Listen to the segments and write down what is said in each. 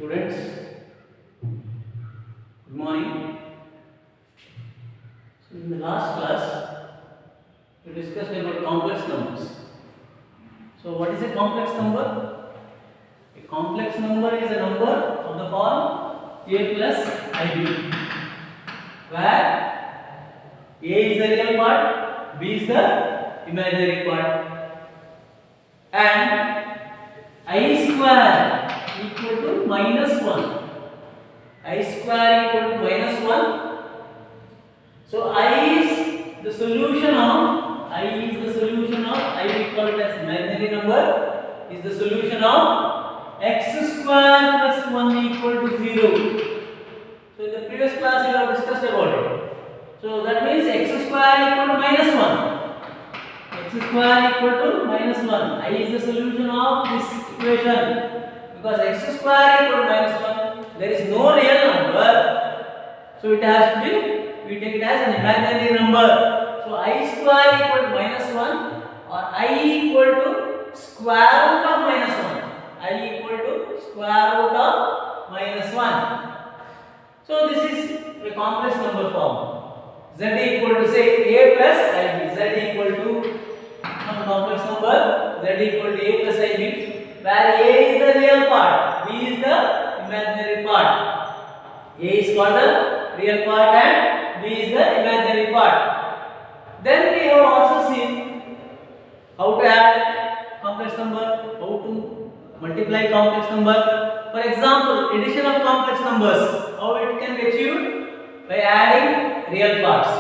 Students, good morning. So in the last class, we discussed about complex numbers. So what is a complex number? A complex number is a number of the form a plus ib, where a is the real part, b is the imaginary part, and I square equal to minus 1. I square equal to minus 1. So I is the solution of I equal to as imaginary number is the solution of x square plus 1 equal to 0. So in the previous class we have discussed about it. So that means x square equal to minus 1. X square equal to minus 1. I is the solution of this equation. Because x square equal to minus 1, there is no real number. So it has to be, we take it as an imaginary number. So I square equal to minus 1 or I equal to square root of minus 1. I equal to square root of minus 1. So this is a complex number form. Z equal to say a plus ib. Z equal to some complex number. Z equal to a plus ib. Where a is the real part, b is the imaginary part. A is called the real part and b is the imaginary part. Then we have also seen how to add complex number, how to multiply complex number. For example, addition of complex numbers, how it can be achieved? By adding real parts,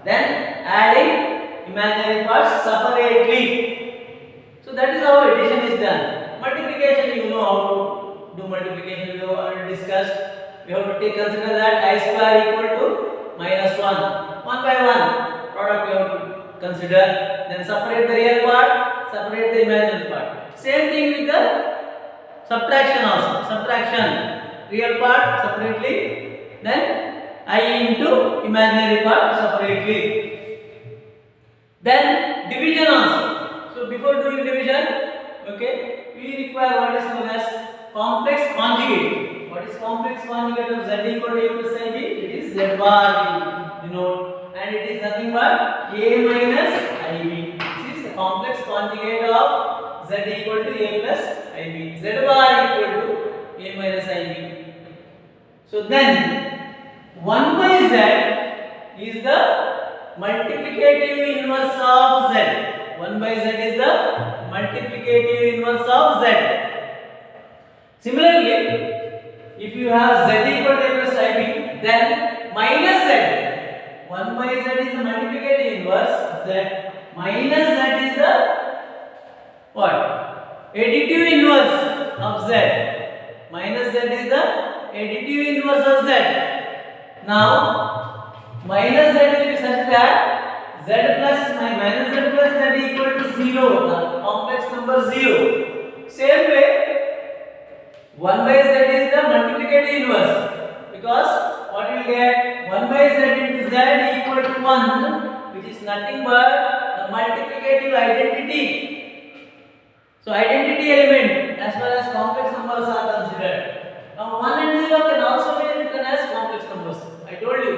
then adding imaginary parts separately. So that is how addition is done. Multiplication, you know how to do multiplication, we have already discussed. We have to consider that I square equal to minus 1. 1 by 1 product we have to consider. Then separate the real part, separate the imaginary part. Same thing with the subtraction also. Subtraction, real part separately, then I into imaginary part separately. Then division also. So before doing division, okay, we require what is known as complex conjugate. What is complex conjugate of z equal to a plus ib? It is z bar, you know, and it is nothing but a minus ib. This is the complex conjugate of z equal to a plus ib. Z bar equal to a minus ib. So then 1 by z is the multiplicative inverse of z. 1 by z is the multiplicative inverse of z. Similarly, if you have z equal to a plus ib, then minus z. 1 by z is the multiplicative inverse z. Minus z is the what? Additive inverse of z. Minus z is the additive inverse of z. Now, minus z will be such that z plus minus z plus z equal to 0, the complex number 0. Same way, 1 by z is the multiplicative inverse, because what we will get 1 by z into z equal to 1, which is nothing but the multiplicative identity. So identity element as far as complex numbers are considered. Now 1 and 0 can also be written as complex numbers. I told you,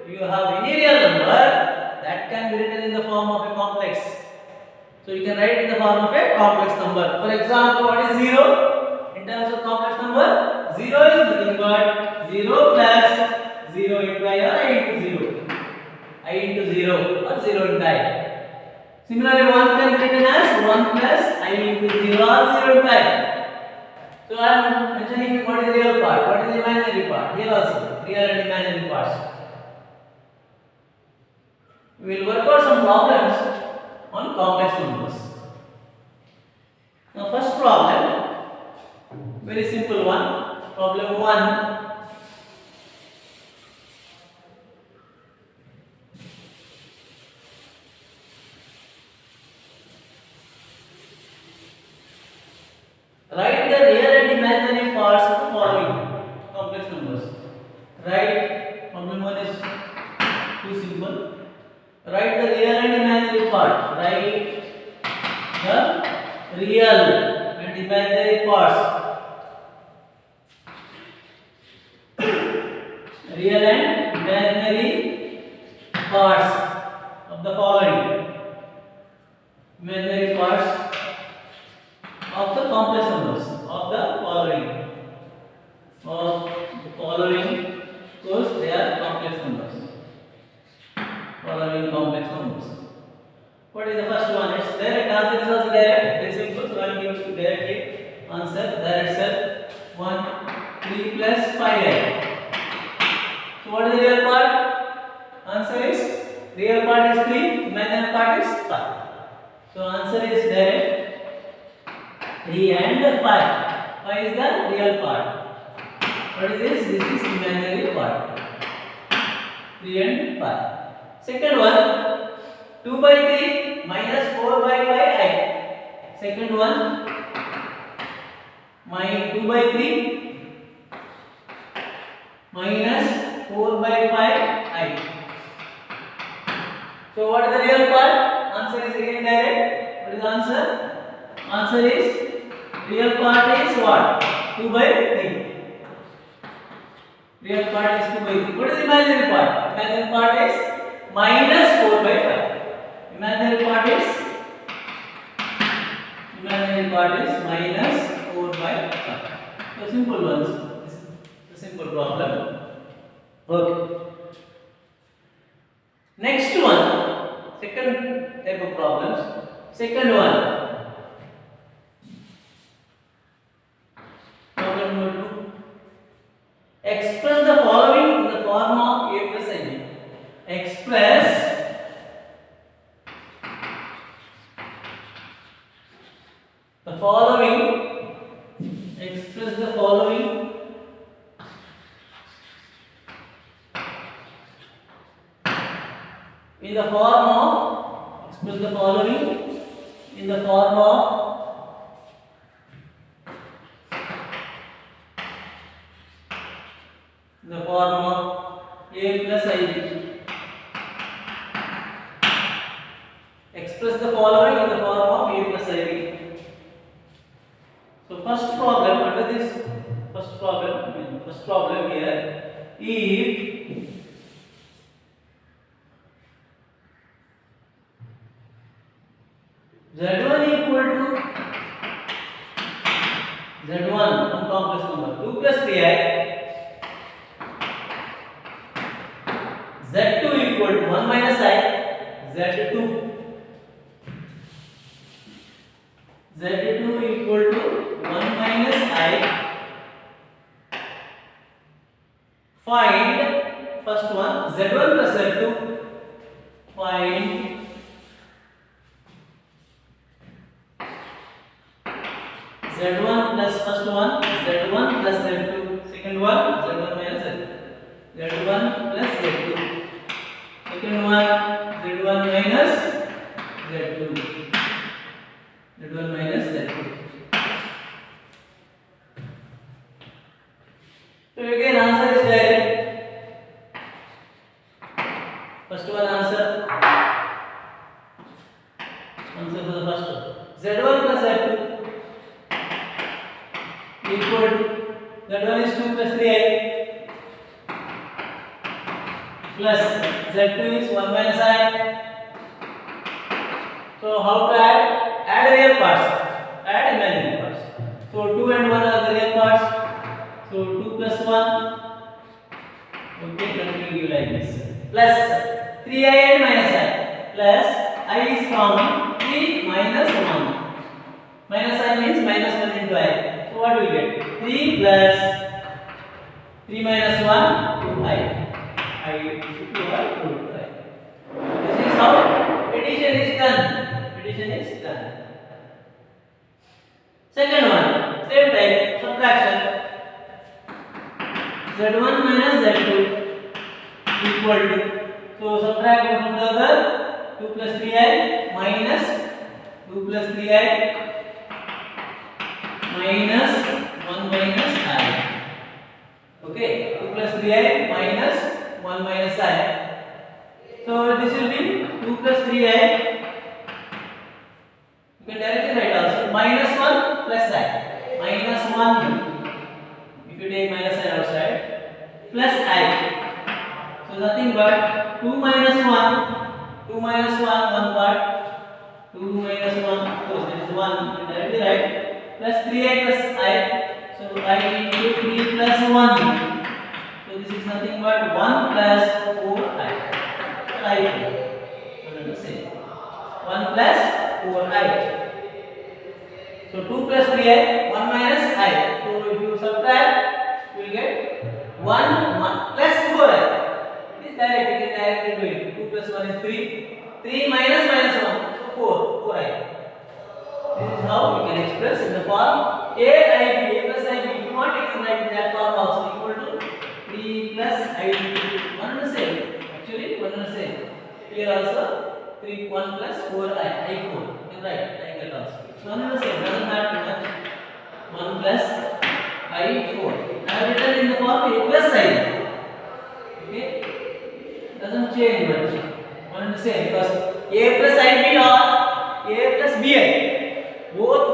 you have any real number that can be written in the form of a complex. So you can write in the form of a complex number. For example, what is 0? In terms of complex number, 0 is nothing but 0 plus 0 into I or I into 0. I into 0 or 0 into I. Similarly, 1 can be written as 1 plus I into 0 or 0 into I. So I am mentioning what is the real part, what is the imaginary part. Here also, real and imaginary parts. We will work out some problems on complex numbers. Now first problem, very simple one. Problem 1. Write the real and imaginary parts of the following complex numbers. Write, problem 1 is too simple. Write the real and imaginary part. Write the real and imaginary parts. real and imaginary parts of the following. Imaginary parts of the complex numbers of the following. Of the following, because they are complex numbers. Following complex numbers. What is the first one? It's direct. Answer is also direct. Very simple. So I will give you directly answer. Direct itself. 1, 3 plus 5. So what is the real part? Answer is real part is 3. Imaginary part is 5. So answer is direct. 3 and 5. 5 is the real part. What is this? This is imaginary part. 3 and 5. Second one, 2 by 3 minus 4 by 5i. Second one, my 2 by 3 minus 4 by 5i. So what is the real part? Answer is again direct. What is the answer? Answer is real part is what? 2 by 3. Real part is 2 by 3. What is the imaginary part? Imaginary part is minus 4 by 5. Imaginary part is minus 4 by 5. So simple ones. This is a simple problem. Okay. Next one, second type of problems. Second one. Problem number 2. Express the following in the form of a plus ib. Express the following. Express the following in the form of. Express the following in the form of a plus ib. Express the following in the form of a plus ib. So first problem under this first problem here, if z1 equal to z1 some complex number 2 plus 3i, z2 equal to 1 minus I, z2 equal to 1 minus I. Find first one z1 plus z2. Find z1 plus first one z1 plus z2. Second one z1 minus z2. z1 plus z2. Second one z1 minus z2. z1 minus z2. So again answer is direct. First one answer. Answer for the first one. z1 plus z2 equal to z1 is 2 plus 3i plus z2 is 1 minus I. So how to add? Add real parts, add imaginary parts. So 2 and 1 are the real parts. So 2 plus 1. Okay, let me give like this. Plus 3i and minus I. Plus I is from 3 minus 1. Minus I means minus 1 into I. So what do we get? 3 plus 3 minus 1 2i. I 2i 2i. This is how addition is done. Addition is done. Second one, same type, subtraction. z1 minus z2 equal to. So subtract one from the other. 2 plus 3i minus 2 plus 3i minus 1 minus I. Okay, 2 plus 3i minus 1 minus I. So this will be 2 plus 3i. You can directly write also minus 1 plus I. Minus 1. If you take minus I outside, plus I. but 2 minus 1, 2 minus 1, 1 part, 2 minus 1, of course that is 1, you directly write, plus 3i plus I, so I into 3 plus 1, so this is nothing but 1 plus 4i, right, same, 1 plus 4i, so 2 plus 3i, 1 minus I, so if you subtract, you will get 1 plus 4i, it is direct, you can directly do it, 2 plus 1 is 3, 3 minus 1, so 4i, this is how we can express in the form a plus ib, if you want you can write in that form also equal to 3 plus ib, one and the same, actually one and the same, here also 3, 1 plus 4i, i4, you can write like that also, so one and the same, doesn't matter much, 1 plus i4, I have written in the form a plus i, okay, doesn't change much, one and the same, because a plus ib or a plus bi, both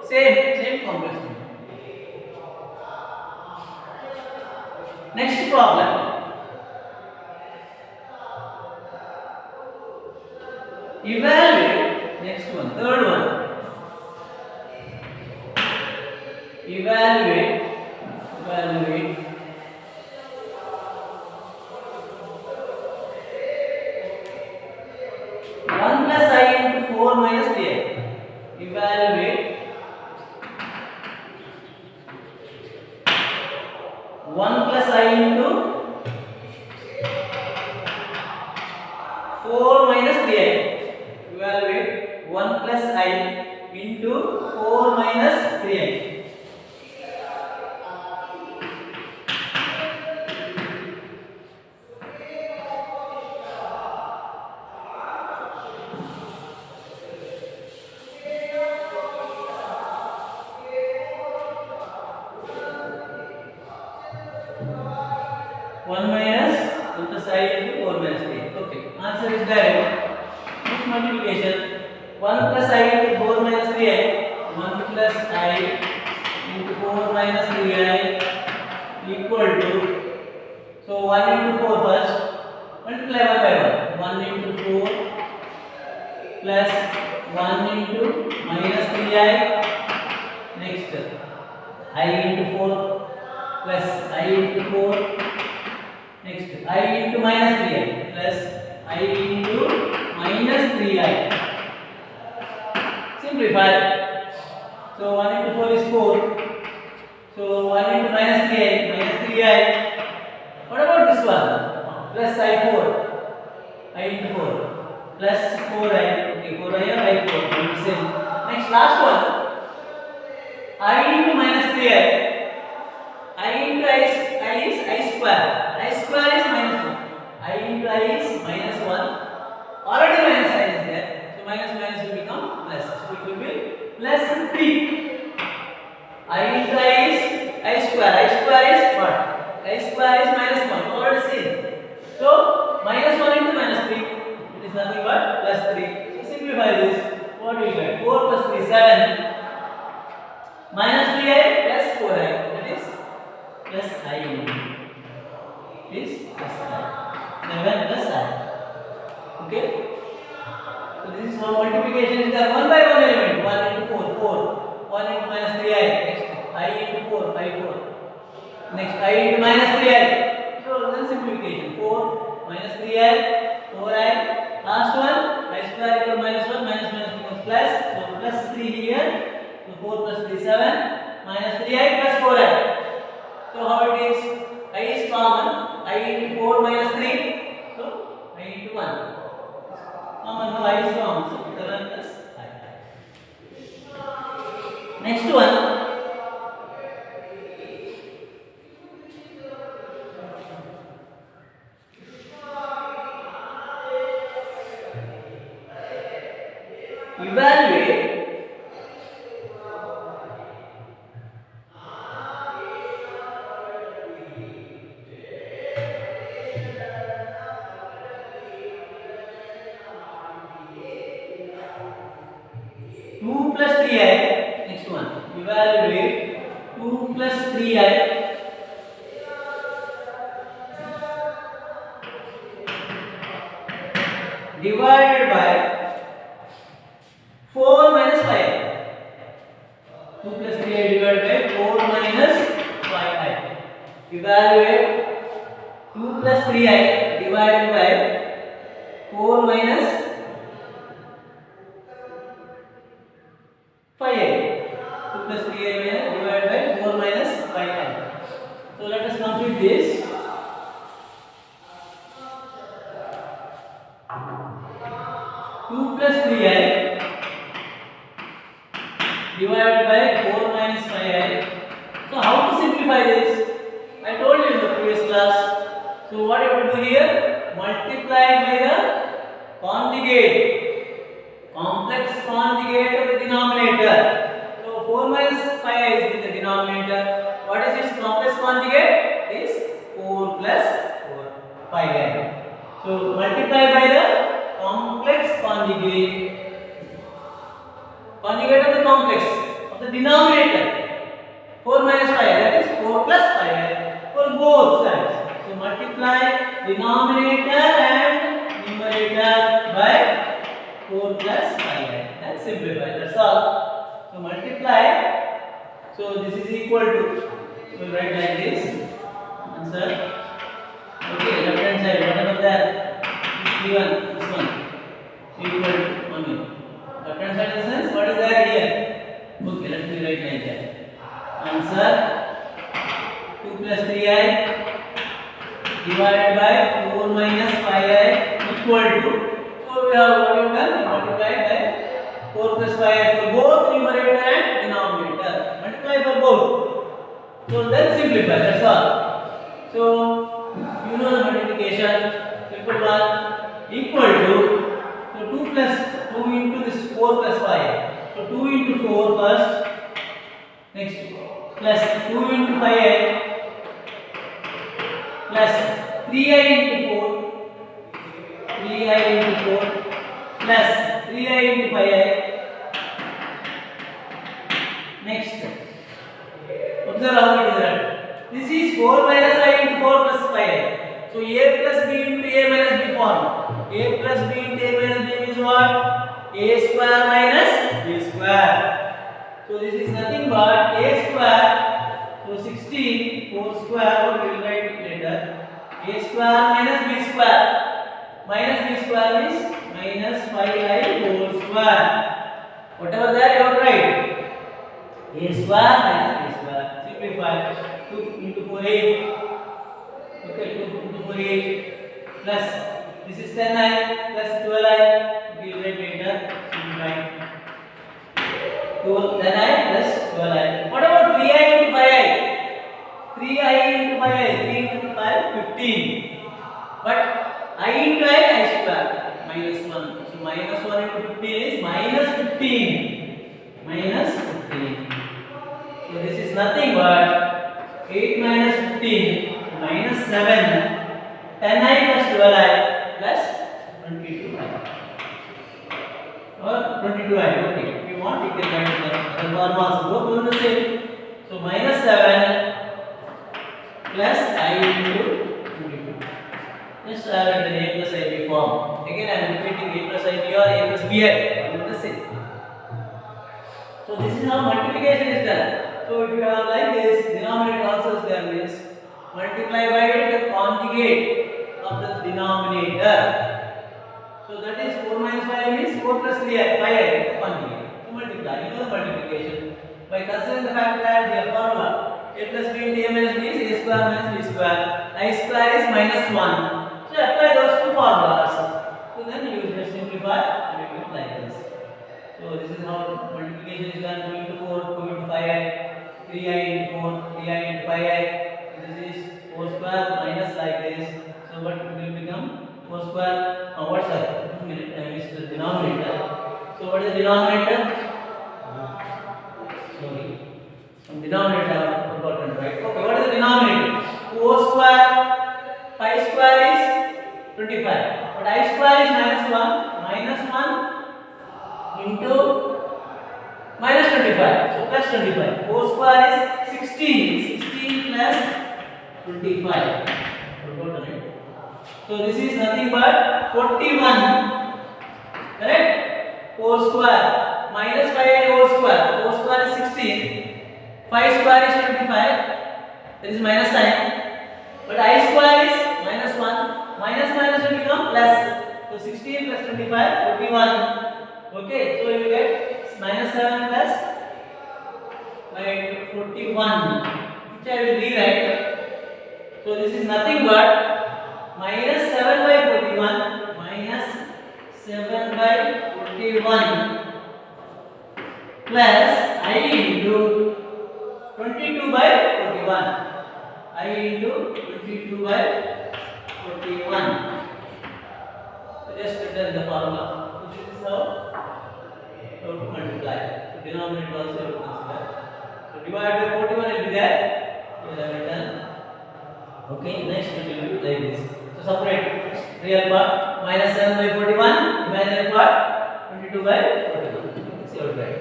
same complex number. Next problem, evaluate, next one, third one, evaluate 1 plus I into 4 minus 3i, evaluate 1 plus I into 4 minus 3i, evaluate 1 plus I into 4 minus 3i. One plus I into 4 minus 3. Okay, answer is direct. This multiplication 1 plus I into 4 minus 3i, 1 plus I into 4 minus 3i equal to, so 1 into 4 first, multiply 1 by 1, 1 into 4 plus 1 into minus 3i, next I into 4 plus I into 4, next I into minus 3i plus I into minus 3i. Simplify. So 1 into 4 is 4. So 1 into minus 3i. What about this one? Plus I4. I into 4 plus 4i. Okay, 4i or I4. Same. Next, last one. I into minus 3i. I into I is I square. I square is minus 1. I into I is minus 1. Already minus I is there. So minus will become plus. So it will be plus 3. I into I is I square. I square is what? I square is minus 1. Already seen. So minus 1 into minus 3. It is nothing but plus 3. So simplify this. What do you get? 4 plus 3, 7. Minus 3i plus 4i. That is plus I is plus I. 7 plus I. Okay. So this is how multiplication is done. 1 by 1 element. 1 into 4, 4. 1 into minus 3i. Next I into 4, I4. Next I into minus 3i. So then simplification. 4 minus 3i, 4i. Last one, I square equal minus 1, minus becomes plus. So plus 3 here. So 4 plus 3, 7. Minus 3i plus 4i. So how it is? I is common. I into 4 minus 3. So I into 1. Common, no, I is common. So 7 plus I. Next one. Evaluate 2 plus 3i. Next one. Evaluate 2 plus 3i. divided by 4 minus 5. 2 plus 3i divided by 4 minus 5i. Evaluate 2 plus 3i divided by 4 minus 5i. 2 plus 3i divided by 4 minus 5i. So let us complete this. 2 plus 3i divided by 4 minus 5i. So how to simplify this? I told you in the previous class. So what you have to do here? Multiply by the conjugate, complex conjugate of the denominator. So 4 minus 5i is in the denominator. What is its complex conjugate? Is 4 plus 5i. So multiply by the complex conjugate of the complex of the denominator. 4 minus 5, that is 4 plus 5i for both sides. So multiply denominator and numerator by 4 plus 5i and simplify. That's all. So multiply. So this is equal to, we will write like this. Answer. Okay, left hand side, whatever that is given, this one equal to 1. Left hand side in the sense, what is there here? Okay, let me write like that. Answer 2 plus 3i divided by 4 minus 5i equal to, so we have what you done? Multiply by 4 plus 5i for both numerator and denominator. Multiply for both. So then simplify, that's all. So you know the multiplication. Simple one equal to, so 2 plus 2 into this 4 plus 5. So 2 into 4 first. Next plus 2 into 5i plus 3i into 4, 3i into 4 plus 3i into 5i. Next, observe how it is written. This is 4 minus I into 4 plus 5i. So a plus b into a minus b form. A plus b into a minus b is what? A square minus b square. So this is nothing but a square. So 16 4 square, we will write it later. A square minus b square. Minus b square is minus 5i whole square. Whatever that you have to write. A square minus b square. Simplify. 2 into 4 8. Okay, 2 into 4 8 plus this is 10i plus 12i. We will write later. Simplify. 10i plus 12i. What about 3i into 5i? 3i into 5i. 3 into 5 15. But I into I square minus 1. So minus 1 into 15 is minus 15. Minus 15. So this is nothing but 8 minus 15 minus 7. 10i plus 12i plus 22i. Or 22i. Okay. If you want, you can write the formulas. Both are the same. So minus 7 plus I into 22. Just have it in a plus ib form. Again I am repeating a plus ib or a plus bi. All the same. So this is how multiplication is done. So if you have like this, denominator also is there, means multiply by the conjugate of the denominator. So that is 4 minus 5 means 4 plus 3i, 5i conjugate. So multiply, you know the multiplication. By considering the fact that the formula a plus b into a minus b is a square minus b square. I square is minus 1. So apply those two formulas. So then you just simplify and you get like this. So this is how multiplication is done. 2 into 4, 2 into 5i, 3i into 4, 3i into 5i. This is 4 square minus like this. So what will become? 4 square. What's that? Is the denominator. So what is the denominator? Sorry. Some denominator I have forgotten, right? Okay, what is the denominator? 4 square, 5 square is 25. But I square is minus 1 into minus 25. So plus 25. 4 square is 16. 16 plus 25. Forgotten it. So this is nothing but 41 correct? 4 square minus 5 whole square. 4 square is 16. 5 square is 25. There is minus sign. But I square is minus 1. Minus minus will become plus. So 16 plus 25, 41. Okay, so you get minus 7 plus by 41, which I will rewrite. So this is nothing but minus 7 by 41 minus 7 by 41 plus I into 22 by 41. I into 22 by 41. So just return the formula. So this is how to multiply. So denominator also you consider. So divide by 41 will be there. You have written. Okay, next it will be like this. So separate real part minus 7 by 41, imaginary part 22 by 41. You can see out right.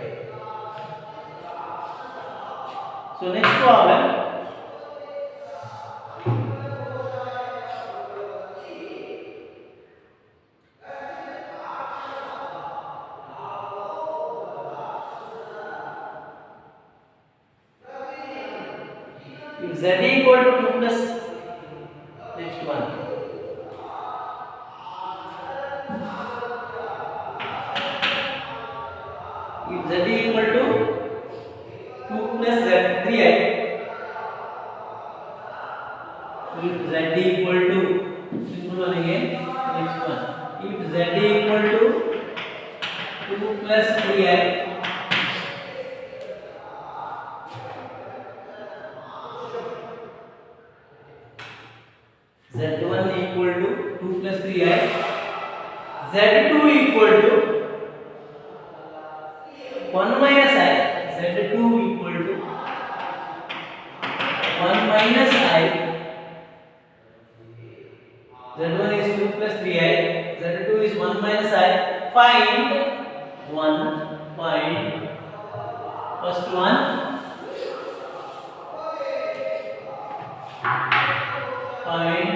So next problem. If z equal to 2 plus next one. If z equal to 2 plus z 3i. If z equal to simple one again next one. If z equal to 2 plus 3i. Z1 equal to 2 plus 3i. Z2 equal to 1 minus I. Z2 equal to 1 minus I. Z1 is 2 plus 3i. Z2 is 1 minus I. Find first one. Find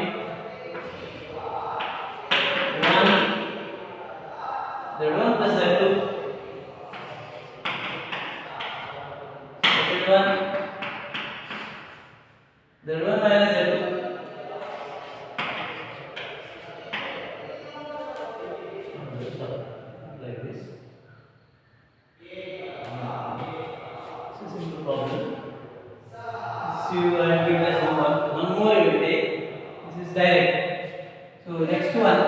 1 Z1 plus Z2. Second one Z1 minus Z2. Like this. This is simple problem. So you have given us one more you will take. This is direct. So next one.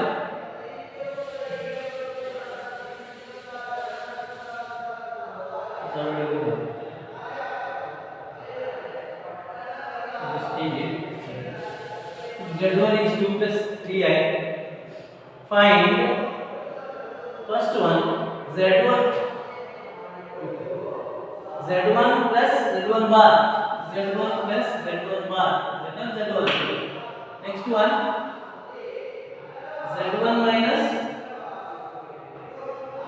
It's already given. Just change it. Z1 is 2 plus 3i. Find first one Z1 plus Z1 bar. Z1 plus Z1 bar. Z1. Next one Z1 minus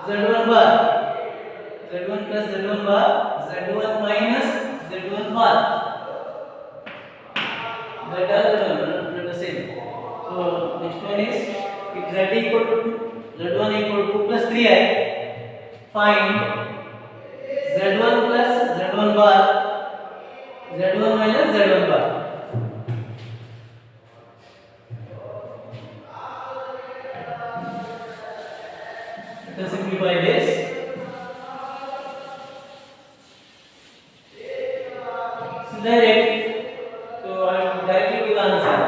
Z1 bar. Z1 plus Z1 bar. Z1 minus Z1 bar. That are the same. So next one is if Z equal to Z1 equal to 2 plus 3i. Find Z1 plus Z1 bar. Z1 minus Z1 bar. Let us simplify this. It's direct. So I will directly give answer.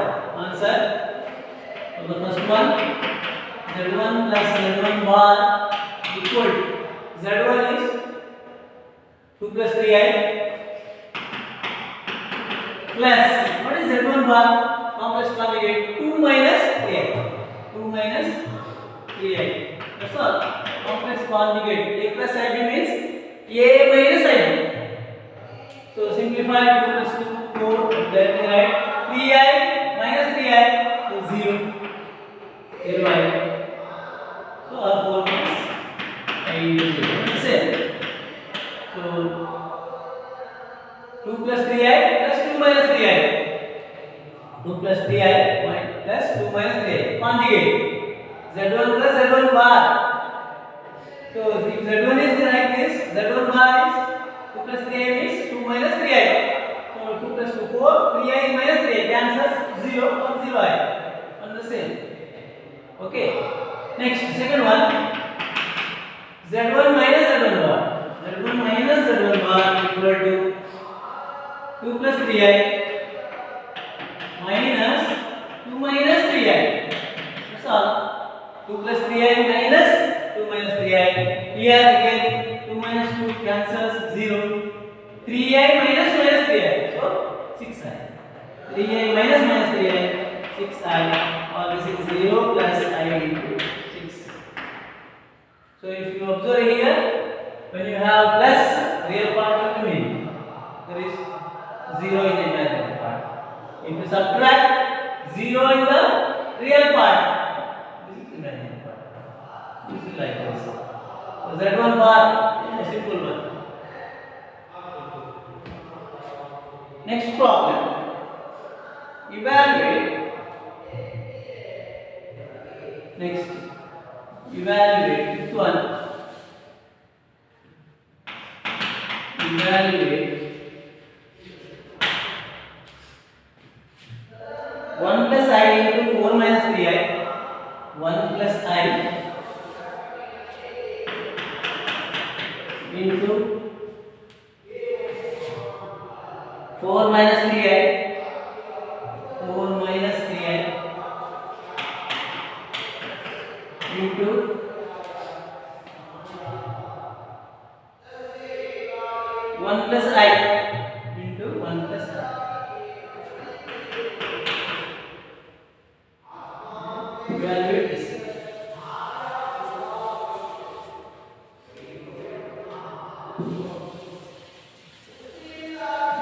So the first one Z1 plus Z1 bar equal to Z1 is 2 plus 3i plus what is Z1 bar? Complex conjugate 2 minus 3i. 2 minus 3i. That's all. Complex conjugate a plus ib means a minus ib. So simplify 2 plus 2 4. Then write 3i minus 3i. So 0. 0i. So our 4 plus I into 0. Same. So 2 plus 3i plus 2 minus 3i. 2 plus 3i plus 2 minus 3i. Conjugate. Z1 plus Z1 bar. So if z1 is like this, z1 bar is 2 plus 3i is 2 minus 3i. So 2 plus 2 4, 3i minus 3i cancels 0 or 0i. On the same. Okay. Next, second one. z1 minus z1 bar. z1 minus z1 bar equal to 2 plus 3i minus 2 minus 3i. That's all. 2 plus 3i minus 2 minus 3i. Here again 2 minus 2 cancels 0. 3i minus minus 3i. So 6i. 3i minus minus 3i. 6i. Or this is 0 plus I into 6. So if you observe here, when you have plus, real part will remain. There is 0 in the imaginary part. If you subtract 0 in the real part, this is imaginary part. This is like this. So z1 bar is a simple one. Next problem. Evaluate. Next, evaluate this one. Evaluate 1 plus I into 4 minus 3i. 1 plus I into 4 minus 3i. 4 minus 3i into 1 plus I into 1 plus I. Evaluate this.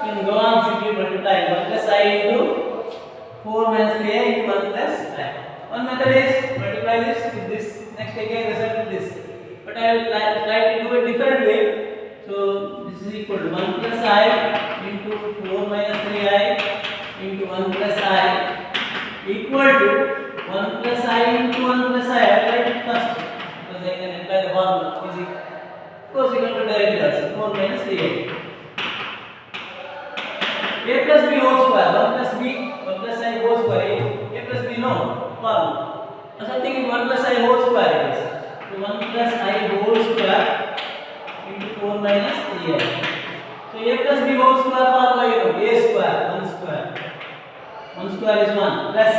You can go on simply multiply 1 plus I into 4 minus 3I into 1 plus I. One method is multiply this with this. Next again result with this. But I will try to do it different way. So this is equal to 1 plus I into 4 minus 3I into 1 plus I equal to 1 plus I into 1 plus I. I will write it first because I can apply the formula. Easy. Of course you can do directly also. 4 minus 3I. A plus B whole square. 1 plus B, 1 plus I whole square. A plus B no. Formula. So something in 1 plus I whole square it is. So 1 plus I whole square into 4 minus 3i. So a plus b whole square formula you know. A square, 1 square. 1 square is 1 plus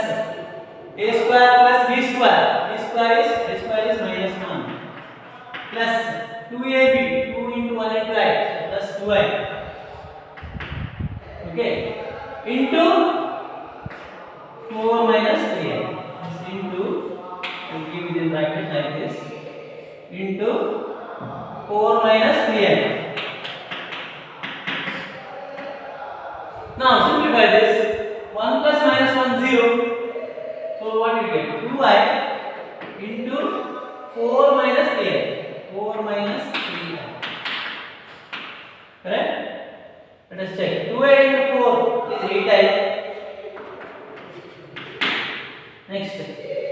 a square plus b square. B square is minus 1 plus 2ab, 2 into 1 into I, so plus 2i. Okay. Into 4 minus 3i. Into, I will give it in bracket like this. Into 4 minus 3i. Now simplify this. 1 plus minus 1 0. So what you get? 2i into 4 minus 3i. 4 minus 3i. Correct? Let us check. 2i into 4 is 8i. Next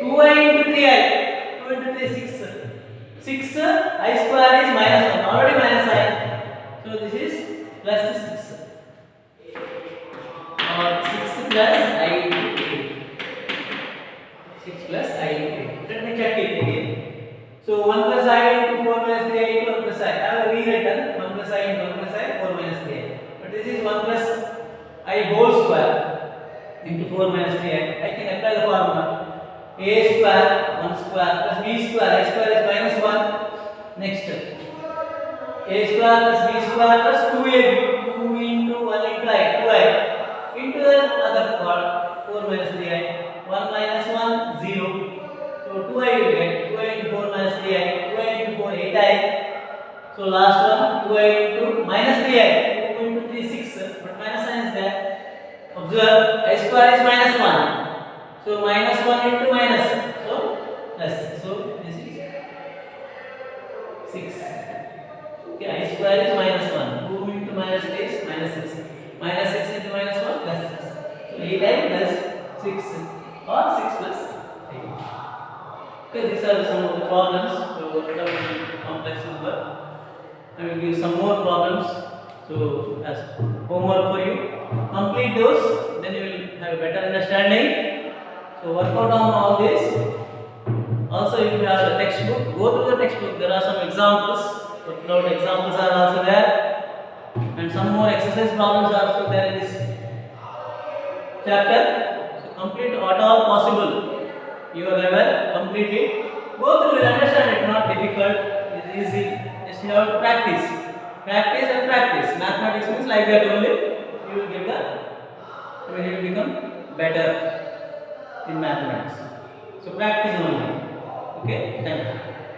2i into 3i. 2 into 3 is 6. 6 I square is minus 1, already minus I. So this is plus 6. Or 6 plus I into 8. 6 plus I into 8. Let me check it again. So 1 plus I into 4 minus 3I into 1 plus I. I have rewritten 1 plus I into 1 plus I, 4 minus 3I. But this is 1 plus I whole square into 4 minus 3I. I can apply the formula. A square 1 square plus b square. I square is minus 1. Next a square plus b square plus 2ab. 2 into 1 into I, 2i into the other part 4 minus 3i. 1 minus 1 0. So 2i will get 2i into 4 minus 3i. 2i into 4 8i. So last one 2i into minus 3i. 2 into 3 6. But minus sign is there. Observe I square is minus 1. So minus 1 into minus. So plus. So this is 6. Okay, I square is minus 1. 2 into minus 3 is minus 6. Minus 6 into minus 1 plus 6. So 8i plus 6 or 6 plus 8. Okay, these are some of the problems to work out in complex number. I will give some more problems so as homework for you. Complete those, then you will have a better understanding. So work out on all this. Also, if you have the textbook, go through the textbook. There are some examples. Footnote examples are also there, and some more exercise problems are also there in this chapter. So complete what all possible. Your level, complete it. Go through, you will understand it. Not difficult. It is easy. Just you have to practice. Practice and practice. Mathematics means like that only. You will get the. You will become better in mathematics. So practice only. Okay. Thank you.